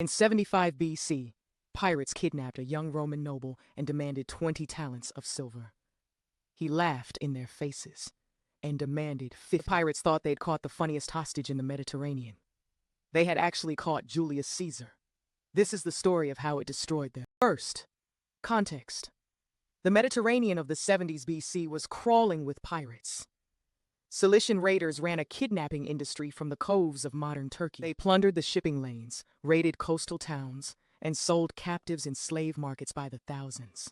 In 75 BC, pirates kidnapped a young Roman noble and demanded 20 talents of silver. He laughed in their faces and demanded 50. The pirates thought they'd caught the funniest hostage in the Mediterranean. They had actually caught Julius Caesar. This is the story of how it destroyed them. First, context. The Mediterranean of the 70s BC was crawling with pirates. Cilician raiders ran a kidnapping industry from the coves of modern Turkey. They plundered the shipping lanes, raided coastal towns, and sold captives in slave markets by the thousands.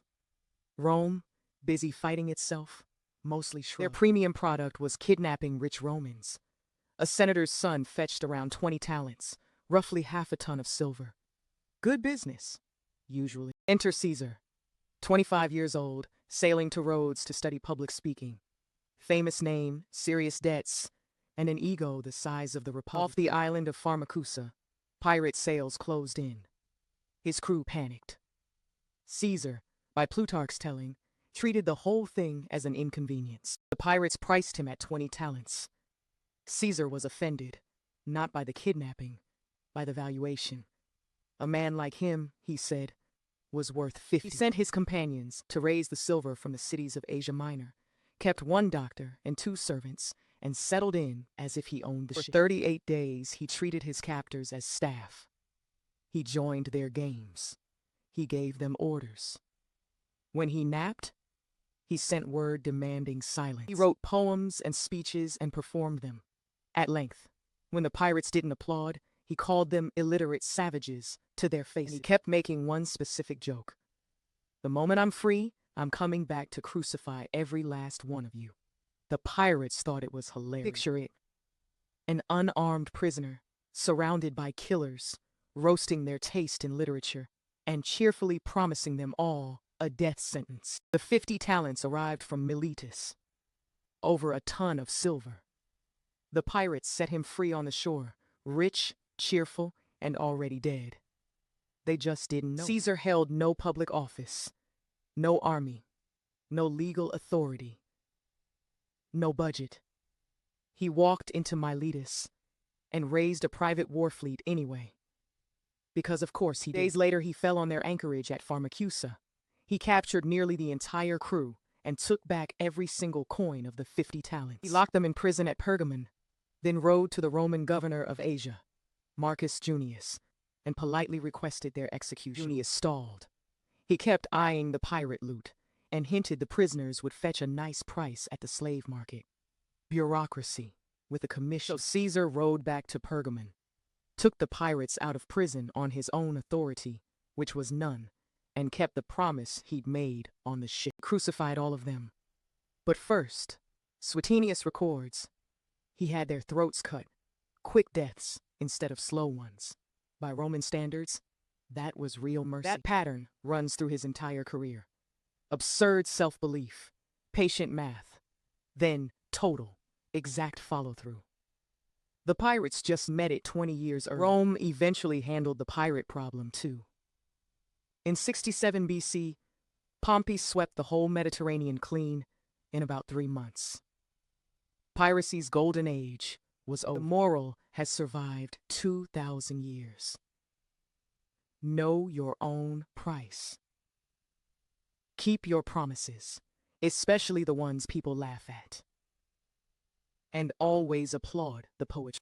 Rome, busy fighting itself, mostly shrugged. Their premium product was kidnapping rich Romans. A senator's son fetched around 20 talents, roughly half a ton of silver. Good business, usually. Enter Caesar, 25 years old, sailing to Rhodes to study public speaking. Famous name, serious debts, and an ego the size of the Republic. Off the island of Pharmacusa, pirate sails closed in. His crew panicked. Caesar, by Plutarch's telling, treated the whole thing as an inconvenience. The pirates priced him at 20 talents. Caesar was offended, not by the kidnapping, by the valuation. A man like him, he said, was worth 50. He sent his companions to raise the silver from the cities of Asia Minor, kept 1 doctor and 2 servants, and settled in as if he owned the ship. For 38 days, he treated his captors as staff. He joined their games. He gave them orders. When he napped, he sent word demanding silence. He wrote poems and speeches and performed them. At length, when the pirates didn't applaud, he called them illiterate savages to their faces. He kept making one specific joke. The moment I'm free, I'm coming back to crucify every last one of you. The pirates thought it was hilarious. Picture it. An unarmed prisoner, surrounded by killers, roasting their taste in literature, and cheerfully promising them all a death sentence. The 50 talents arrived from Miletus, over a ton of silver. The pirates set him free on the shore, rich, cheerful, and already dead. They just didn't know. Caesar held no public office, no army, no legal authority, no budget. He walked into Miletus and raised a private war fleet anyway. Because of course he did. Days later he fell on their anchorage at Pharmacusa. He captured nearly the entire crew and took back every single coin of the 50 talents. He locked them in prison at Pergamon, then rode to the Roman governor of Asia, Marcus Junius, and politely requested their execution. Junius stalled. He kept eyeing the pirate loot and hinted the prisoners would fetch a nice price at the slave market. Bureaucracy, with a commission. So Caesar rode back to Pergamon, took the pirates out of prison on his own authority, which was none, and kept the promise he'd made on the ship. Crucified all of them. But first, Suetonius records, he had their throats cut, quick deaths instead of slow ones. By Roman standards, that was real mercy. That pattern runs through his entire career. Absurd self-belief, patient math, then total, exact follow-through. The pirates just met it 20 years earlier. Rome eventually handled the pirate problem too. In 67 BC, Pompey swept the whole Mediterranean clean in about 3 months. Piracy's golden age was over. The moral has survived 2,000 years. Know your own price. Keep your promises, especially the ones people laugh at. And always applaud the poetry.